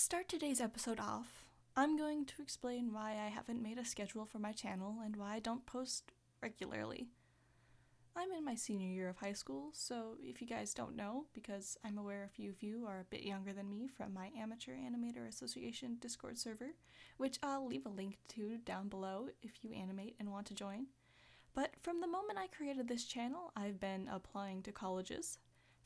start today's episode off, I'm going to explain why I haven't made a schedule for my channel and why I don't post regularly. I'm in my senior year of high school, so if you guys don't know, because I'm aware a few of you are a bit younger than me from my Amateur Animator Association Discord server, which I'll leave a link to down below if you animate and want to join. But from the moment I created this channel, I've been applying to colleges.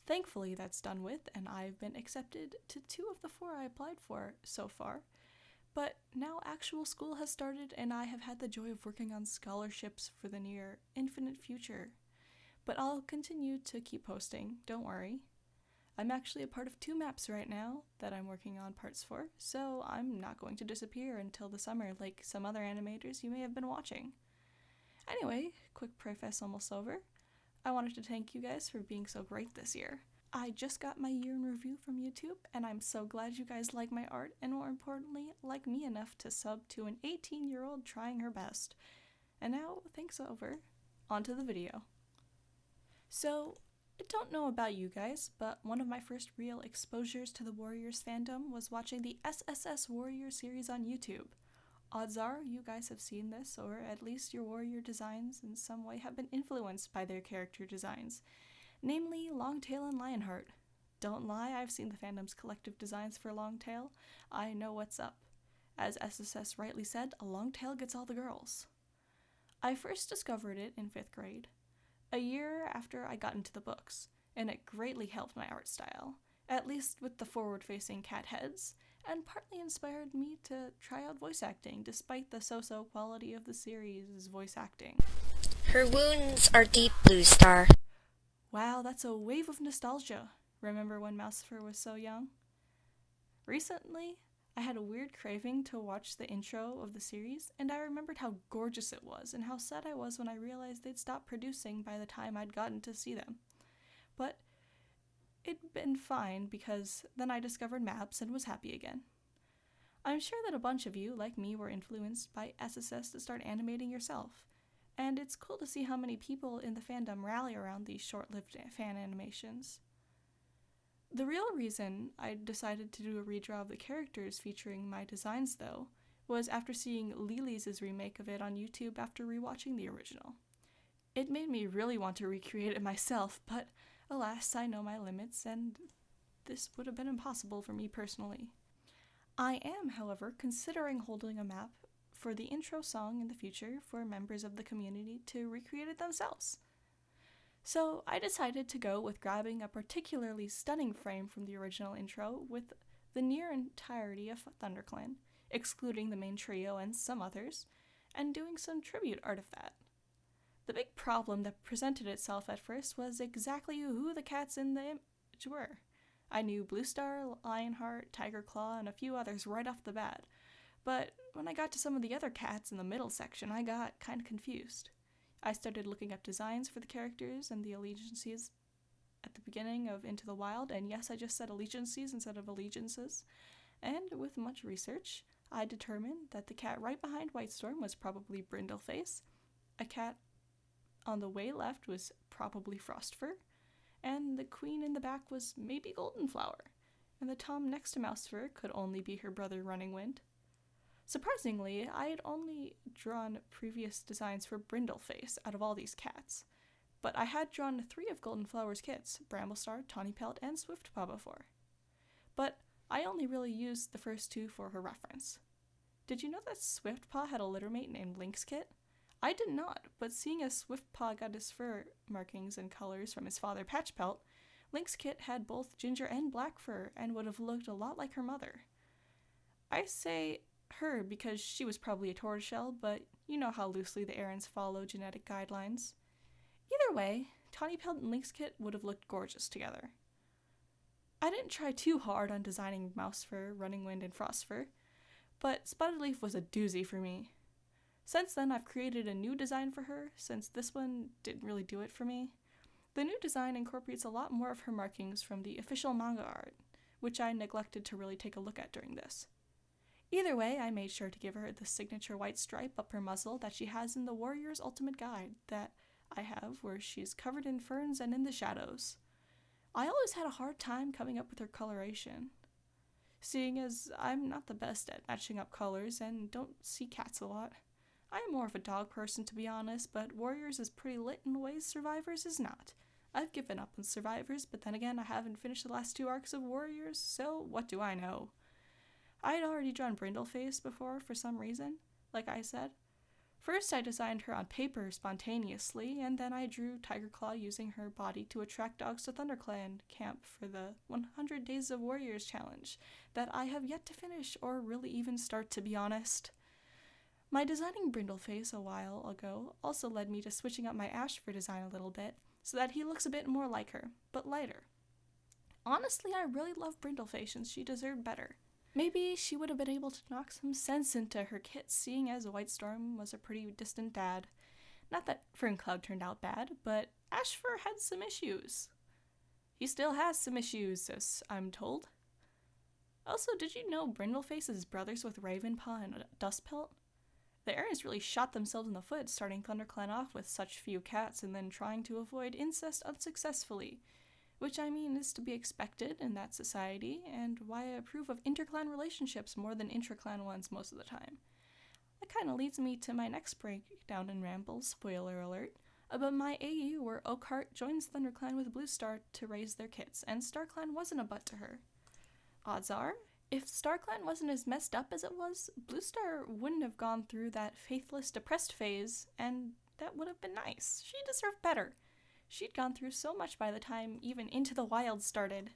Thankfully that's done with, and I've been accepted to 2 of the 4 I applied for so far. But now actual school has started, and I have had the joy of working on scholarships for the near infinite future. But I'll continue to keep posting, don't worry. I'm actually a part of 2 maps right now that I'm working on parts for, so I'm not going to disappear until the summer like some other animators you may have been watching. Anyway, quick preface almost over. I wanted to thank you guys for being so great this year. I just got my year in review from YouTube, and I'm so glad you guys like my art, and more importantly, like me enough to sub to an 18-year-old trying her best. And now, thanks over, onto the video. So, I don't know about you guys, but one of my first real exposures to the Warriors fandom was watching the SSS Warrior series on YouTube. Odds are you guys have seen this, or at least your warrior designs in some way have been influenced by their character designs, namely Longtail and Lionheart. Don't lie, I've seen the fandom's collective designs for Longtail. I know what's up. As SSS rightly said, a Longtail gets all the girls. I first discovered it in 5th grade, a year after I got into the books, and it greatly helped my art style, at least with the forward-facing cat heads, and partly inspired me to try out voice acting, despite the so-so quality of the series' voice acting. Her wounds are deep, Blue Star. Wow, that's a wave of nostalgia. Remember when Mousefur was so young? Recently, I had a weird craving to watch the intro of the series, and I remembered how gorgeous it was, and how sad I was when I realized they'd stopped producing by the time I'd gotten to see them. But it'd been fine, because then I discovered maps and was happy again. I'm sure that a bunch of you, like me, were influenced by SSS to start animating yourself, and it's cool to see how many people in the fandom rally around these short-lived fan animations. The real reason I decided to do a redraw of the characters featuring my designs, though, was after seeing Lily's remake of it on YouTube after rewatching the original. It made me really want to recreate it myself, but alas, I know my limits, and this would have been impossible for me personally. I am, however, considering holding a map for the intro song in the future for members of the community to recreate it themselves. So I decided to go with grabbing a particularly stunning frame from the original intro with the near entirety of ThunderClan, excluding the main trio and some others, and doing some tribute art of that. The big problem that presented itself at first was exactly who the cats in the image were. I knew Blue Star, Lionheart, Tiger Claw, and a few others right off the bat, but when I got to some of the other cats in the middle section, I got kind of confused. I started looking up designs for the characters and the allegiances at the beginning of Into the Wild, and yes, I just said allegiances instead of allegiances, and with much research, I determined that the cat right behind Whitestorm was probably Brindleface, a cat on the way left was probably Frostfur, and the queen in the back was maybe Goldenflower, and the Tom next to Mousefur could only be her brother Running Wind. Surprisingly, I had only drawn previous designs for Brindleface out of all these cats, but I had drawn 3 of Goldenflower's kits, Bramblestar, Tawny Pelt, and Swiftpaw before. But I only really used the first 2 for her reference. Did you know that Swiftpaw had a littermate named Lynx Kit? I did not, but seeing as Swiftpaw got his fur markings and colors from his father Patchpelt, Lynx Kit had both ginger and black fur and would have looked a lot like her mother. I say her because she was probably a tortoiseshell, but you know how loosely the Arryns follow genetic guidelines. Either way, Tawny Pelt and Lynx Kit would have looked gorgeous together. I didn't try too hard on designing Mousefur, Running Wind, and Frostfur, but Spotted Leaf was a doozy for me. Since then, I've created a new design for her, since this one didn't really do it for me. The new design incorporates a lot more of her markings from the official manga art, which I neglected to really take a look at during this. Either way, I made sure to give her the signature white stripe up her muzzle that she has in the Warrior's Ultimate Guide that I have, where she's covered in ferns and in the shadows. I always had a hard time coming up with her coloration. seeing as I'm not the best at matching up colors and don't see cats a lot. I am more of a dog person, to be honest, but Warriors is pretty lit in ways Survivors is not. I've given up on Survivors, but then again, I haven't finished the last 2 arcs of Warriors, so what do I know? I had already drawn Brindleface before for some reason, like I said. First, I designed her on paper spontaneously, and then I drew Tigerclaw using her body to attract dogs to ThunderClan camp for the 100 Days of Warriors challenge that I have yet to finish or really even start, to be honest. My designing Brindleface a while ago also led me to switching up my Ashfur design a little bit so that he looks a bit more like her, but lighter. Honestly, I really love Brindleface and she deserved better. Maybe she would have been able to knock some sense into her kit, seeing as Whitestorm was a pretty distant dad. Not that Ferncloud turned out bad, but Ashfur had some issues. He still has some issues, as I'm told. Also, did you know Brindleface is brothers with Ravenpaw and Dustpelt? The Aryans really shot themselves in the foot starting ThunderClan off with such few cats and then trying to avoid incest unsuccessfully, which I mean is to be expected in that society, and why I approve of interclan relationships more than intraclan ones most of the time. That kind of leads me to my next breakdown in Ramble, spoiler alert, about my AU where Oakheart joins ThunderClan with Bluestar to raise their kits, and StarClan wasn't a butt to her. Odds are, if StarClan wasn't as messed up as it was, Bluestar wouldn't have gone through that faithless, depressed phase, and that would have been nice. She deserved better. She'd gone through so much by the time even Into the Wild started.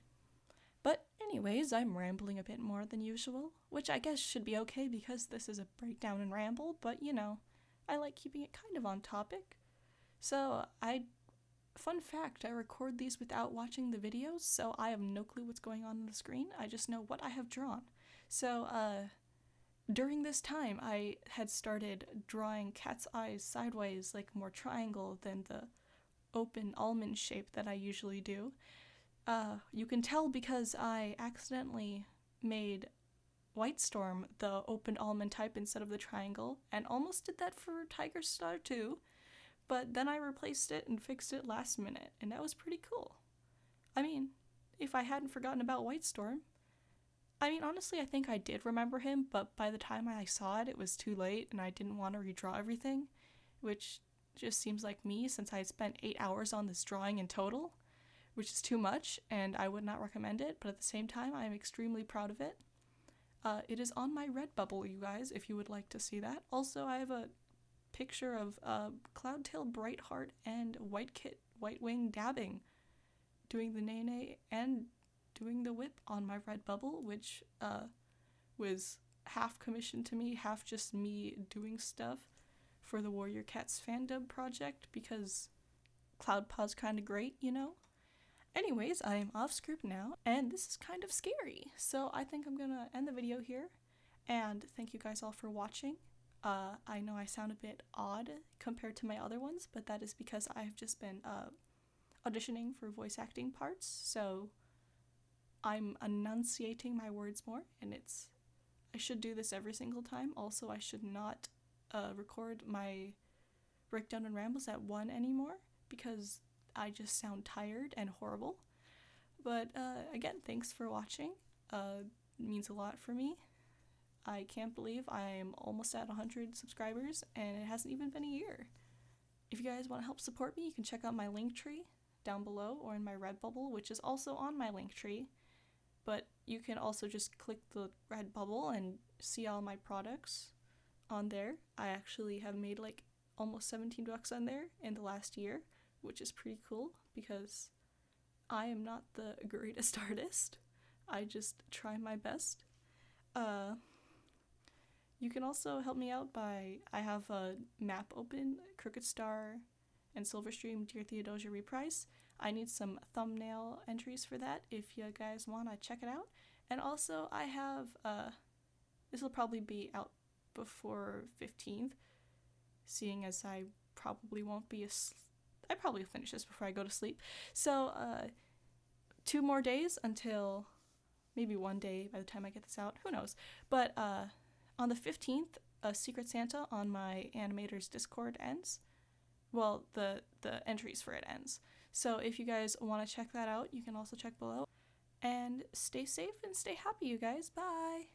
But anyways, I'm rambling a bit more than usual, which I guess should be okay because this is a breakdown and ramble, but you know, I like keeping it kind of on topic. So fun fact, I record these without watching the videos, so I have no clue what's going on the screen. I just know what I have drawn. So, during this time, I had started drawing cat's eyes sideways, like more triangle than the open almond shape that I usually do. You can tell because I accidentally made Whitestorm the open almond type instead of the triangle, and almost did that for Tiger Star too, but then I replaced it and fixed it last minute, and that was pretty cool. I mean, if I hadn't forgotten about Whitestorm, I mean, honestly, I think I did remember him, but by the time I saw it, it was too late, and I didn't want to redraw everything, which just seems like me since I had spent 8 hours on this drawing in total, which is too much, and I would not recommend it, but at the same time, I am extremely proud of it. It is on my Redbubble, you guys, if you would like to see that. Also, I have a picture of Cloudtail Brightheart and Whitewing dabbing, doing the Nene and doing the whip on my Redbubble, which was half commissioned to me, half just me doing stuff for the Warrior Cats fandom project because Cloudpaw's kind of great, you know? Anyways, I am off script now, and this is kind of scary, so I think I'm gonna end the video here, and thank you guys all for watching. I know I sound a bit odd compared to my other ones, but that is because I've just been auditioning for voice acting parts, so I'm enunciating my words more, and I should do this every single time. Also, I should not record my breakdown and rambles at 1 anymore, because I just sound tired and horrible. But again, thanks for watching. It means a lot for me. I can't believe I'm almost at 100 subscribers, and it hasn't even been a year. If you guys want to help support me, you can check out my Linktree down below or in my Redbubble, which is also on my Linktree. But you can also just click the Redbubble and see all my products on there. I actually have made like almost $17 on there in the last year, which is pretty cool because I am not the greatest artist. I just try my best. You can also help me out I have a map open, Crooked Star and Silverstream Dear Theodosia Reprise. I need some thumbnail entries for that if you guys want to check it out. And also I have, this will probably be out before 15th, seeing as I probably won't be I probably finish this before I go to sleep. So, 2 more days until maybe 1 day by the time I get this out. Who knows? But, on the 15th, Secret Santa on my animator's Discord ends. Well, the entries for it ends. So if you guys want to check that out, you can also check below. And stay safe and stay happy, you guys. Bye.